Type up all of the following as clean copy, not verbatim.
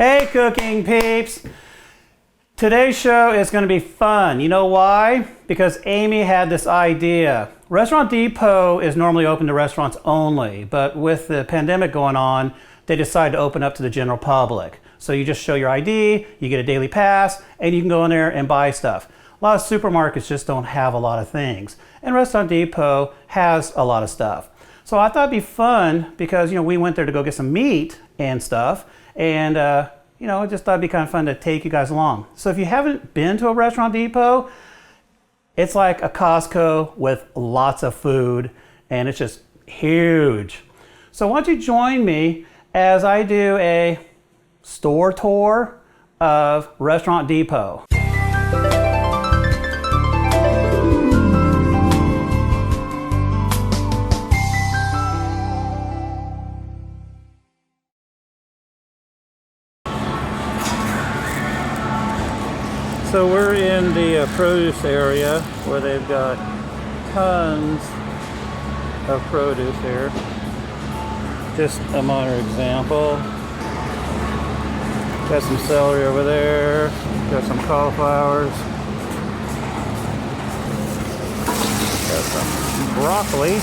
Hey cooking peeps! Today's show is going to be fun. You know why? Because Amy had this idea. Restaurant Depot is normally open to restaurants only, but with the pandemic going on, they decided to open up to the general public. So you just show your ID, you get a daily pass, and you can go in there and buy stuff. A lot of supermarkets just don't have a lot of things, and Restaurant Depot has a lot of stuff. So I thought it'd be fun because, we went there to go get some meat and stuff, and I just thought it'd be kind of fun to take you guys along. So if you haven't been to a Restaurant Depot, it's like a Costco with lots of food, and it's just huge. So why don't you join me as I do a store tour of Restaurant Depot. So we're in the produce area where they've got tons of produce here. Just a minor example. Got some celery over there. Got some cauliflowers. Got some broccoli.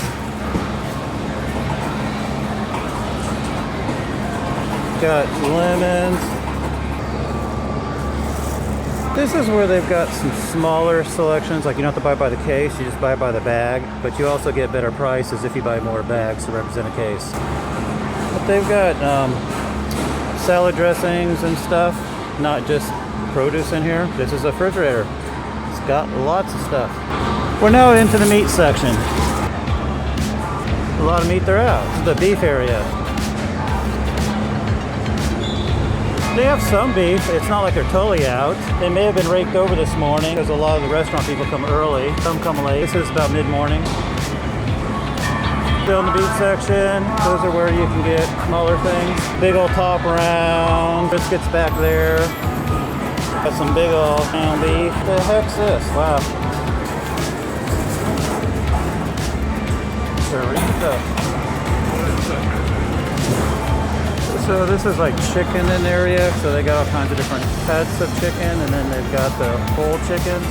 Got lemons. This is where they've got some smaller selections, like you don't have to buy by the case, you just buy by the bag, but you also get better prices if you buy more bags to represent a case. But they've got salad dressings and stuff, not just produce in here. This is a refrigerator. It's got lots of stuff. We're now into the meat section. A lot of meat they're out. This is the beef area. They have some beef. It's not like they're totally out. They may have been raked over this morning because a lot of the restaurant people come early. Some come late. This is about mid-morning. Still in the beef section. Those are where you can get smaller things. Big old top round. Biscuits back there. Got some big old ground beef. What the heck's this? Wow. Chorizo. So this is like chicken in the area, so they got all kinds of different cuts of chicken, and then they've got the whole chickens.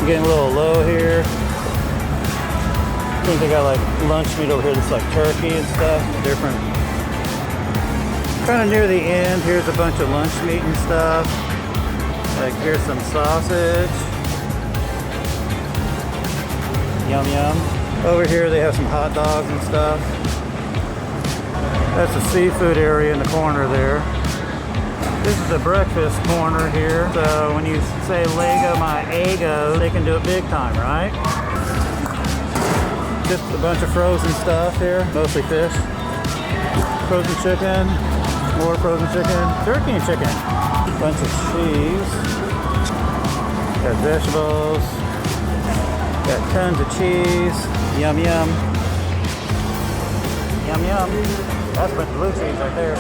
Getting a little low here. I think they got like lunch meat over here that's like turkey and stuff, different. Kind of near the end, here's a bunch of lunch meat and stuff. Like here's some sausage. Yum yum. Over here they have some hot dogs and stuff. That's the seafood area in the corner there. This is the breakfast corner here. So when you say Lego my Eggo, they can do it big time, right? Just a bunch of frozen stuff here, mostly fish. Frozen chicken, more frozen chicken, turkey and chicken. Bunch of cheese. Got vegetables. Got tons of cheese. Yum yum. Yum yum. That's a bunch of blue cheese right there.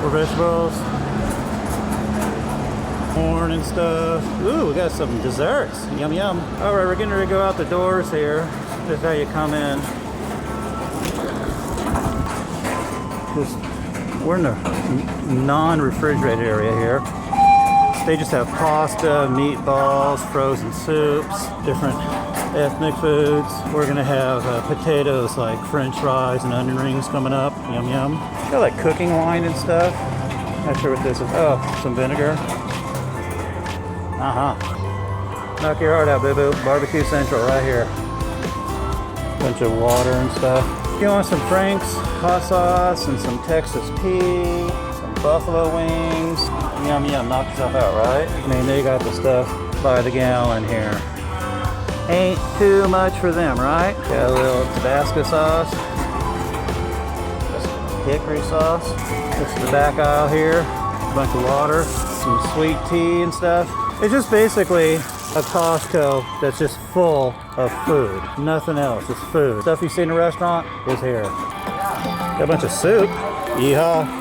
More vegetables. Corn and stuff. Ooh, we got some desserts. Yum yum. Alright, we're getting ready to go out the doors here. This is how you come in. We're in the non-refrigerated area here. They just have pasta, meatballs, frozen soups, different ethnic foods. We're gonna have potatoes like french fries and onion rings coming up. Yum yum. Got like cooking wine and stuff. Not sure what this is. Oh, some vinegar. Knock your heart out, boo-boo. Barbecue Central right here. Bunch of water and stuff. You want some Frank's hot sauce and some Texas pea, some buffalo wings. Yum yum, knock yourself out, right? I mean, they got the stuff by the gallon here. Ain't too much for them, right? Got a little Tabasco sauce. Hickory sauce. This is the back aisle here. A bunch of water, some sweet tea and stuff. It's just basically a Costco that's just full of food. Nothing else, just food. Stuff you see in a restaurant is here. Got a bunch of soup. Yeehaw.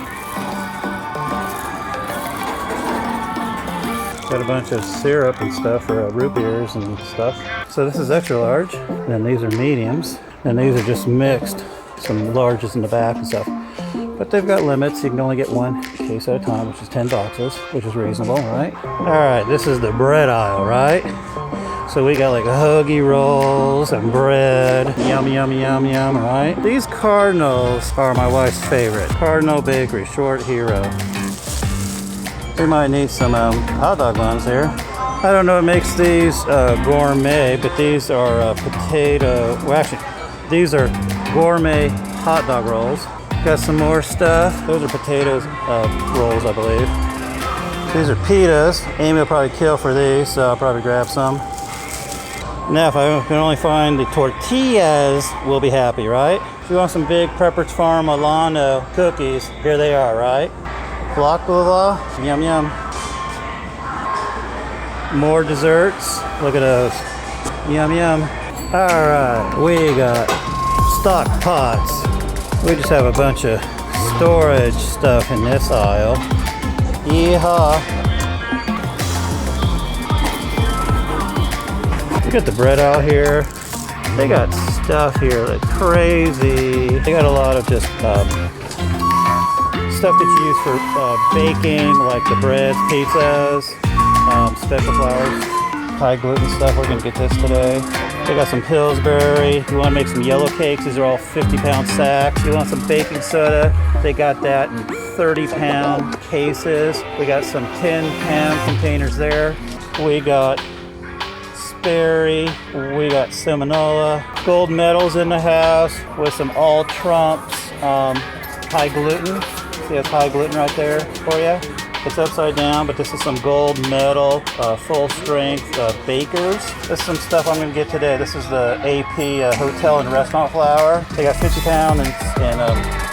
Got a bunch of syrup and stuff for root beers and stuff. So this is extra large, and these are mediums, and these are just mixed. Some larges in the back and stuff. But they've got limits. You can only get one case at a time, which is 10 boxes, which is reasonable, right? All right, this is the bread aisle, right? So we got like hoagie rolls and bread. Yum, yum, yum, yum, right? These Cardinals are my wife's favorite. Cardinal Bakery, short hero. We might need some hot dog buns here. I don't know what makes these gourmet, but these are potato, well actually, these are gourmet hot dog rolls. Got some more stuff. Those are potatoes rolls, I believe. These are pitas. Amy will probably kill for these, so I'll probably grab some. Now, if I can only find the tortillas, we'll be happy, right? If you want some big Pepperidge Farm Milano cookies, here they are, right? Baklava, yum yum. More desserts, look at those. Yum yum. All right, we got stock pots. We just have a bunch of storage stuff in this aisle. Yeehaw. We got the bread out here. They got stuff here like crazy. They got a lot of just stuff that you use for baking, like the breads, pizzas, special flours, high gluten stuff. We're gonna get this today. They got some Pillsbury. If you want to make some yellow cakes, these are all 50-pound sacks. You want some baking soda, they got that in 30-pound cases. We got some 10-pound containers there. We got Sperry, we got Seminola. Gold medals in the house with some all trumps high gluten. See, that's high gluten right there for you. It's upside down, but this is some gold medal, full strength bakers. This is some stuff I'm gonna get today. This is the AP hotel and restaurant flour. They got 50-pound and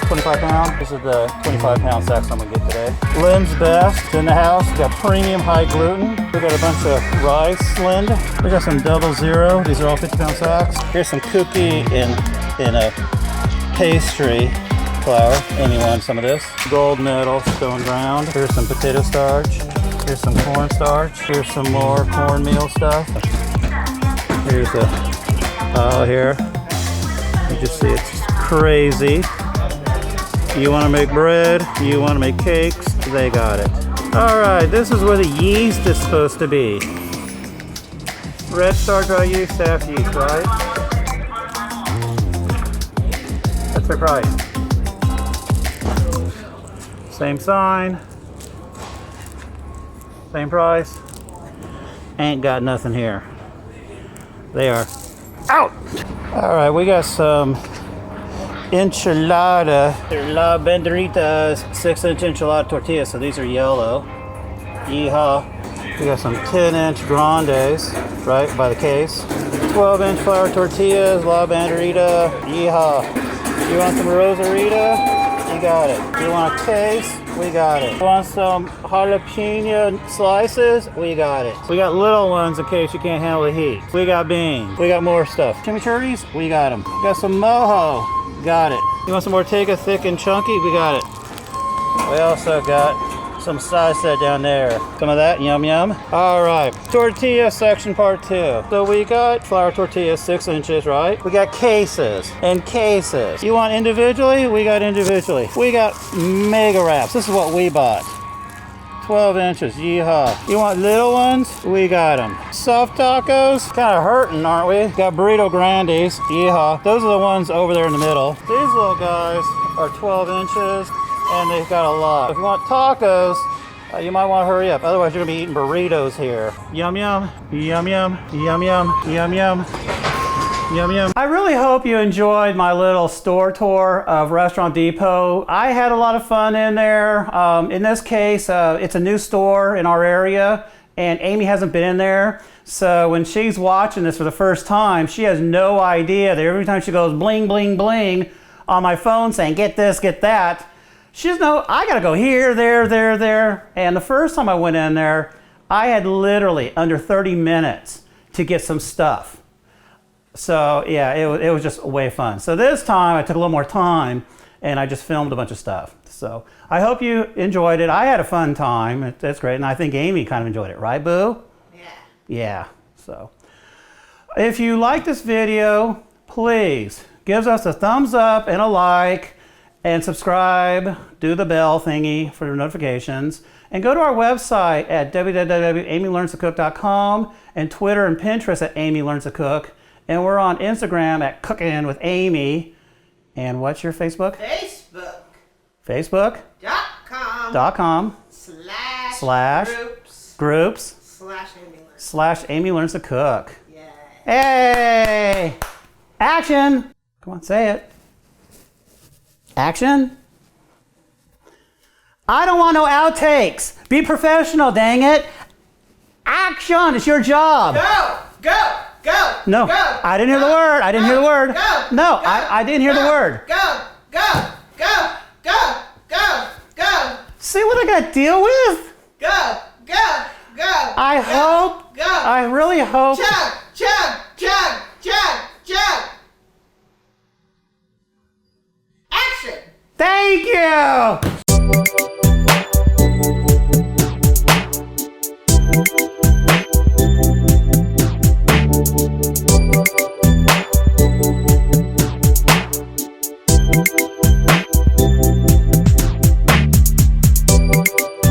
25-pound. This is the 25-pound sacks I'm gonna get today. Lynn's Best in the house. We got premium high gluten. We got a bunch of rice, Lynn. We got some 00. These are all 50-pound sacks. Here's some cookie in a pastry flour. Anyone, some of this. Gold medal, stone ground. Here's some potato starch. Here's some corn starch. Here's some more cornmeal stuff. Here's the aisle here. You just see it's crazy. You want to make bread, you want to make cakes, they got it. All right, this is where the yeast is supposed to be. Red Star dry yeast, half yeast, right? That's their price. Same sign, same price. Ain't got nothing here. They are out. All right, we got some enchilada. They're La Banderitas 6-inch enchilada tortillas, so these are yellow. Yeehaw. We got some 10-inch grandes, right, by the case. 12-inch flour tortillas, La Banderita. Yeehaw. You want some Rosarita? You got it. You want a case? We got it. You want some jalapeno slices? We got it. We got little ones in case you can't handle the heat. We got beans. We got more stuff. Chimichurris? We got them. We got some mojo. Got it. You want some Ortega thick and chunky? We got it. We also got some salsa down there. Some of that, yum yum. All right, tortilla section part 2. So we got flour tortillas 6 inches, right? We got cases and cases. You want individually? We got individually. We got mega wraps. This is what we bought. 12 inches, yeehaw. You want little ones? We got them. Soft tacos, kind of hurting, aren't we? Got burrito grandes, yeehaw. Those are the ones over there in the middle. These little guys are 12 inches and they've got a lot. If you want tacos, you might want to hurry up. Otherwise you're gonna be eating burritos here. Yum yum, yum yum, yum yum, yum yum. Yum yum. I really hope you enjoyed my little store tour of Restaurant Depot. I had a lot of fun in there. In this case, it's a new store in our area and Amy hasn't been in there. So when she's watching this for the first time, she has no idea that every time she goes bling, bling, bling on my phone saying, get this, get that, she doesn't know, I gotta go here, there, there, there. And the first time I went in there, I had literally under 30 minutes to get some stuff. So yeah, it was just way fun. So this time I took a little more time and I just filmed a bunch of stuff. So I hope you enjoyed it. I had a fun time. That's great. And I think Amy kind of enjoyed it, right, Boo? Yeah. Yeah. So if you like this video, please give us a thumbs up and a like And subscribe, do the bell thingy for notifications, and go to our website at www.amylearnstocook.com and Twitter and Pinterest at Amy Learns to Cook. And we're on Instagram at Cooking with Amy. And what's your Facebook? Facebook.com /groups / Amy Learns to Cook. Yay. Hey! Action! Come on, say it. Action. I don't want no outtakes. Be professional, dang it. Action, it's your job. Go. No, go, I didn't hear the word. I didn't hear the word. No, I didn't hear the word. Go. See what I got to deal with? Go. I really hope. Chug. Action. Thank you.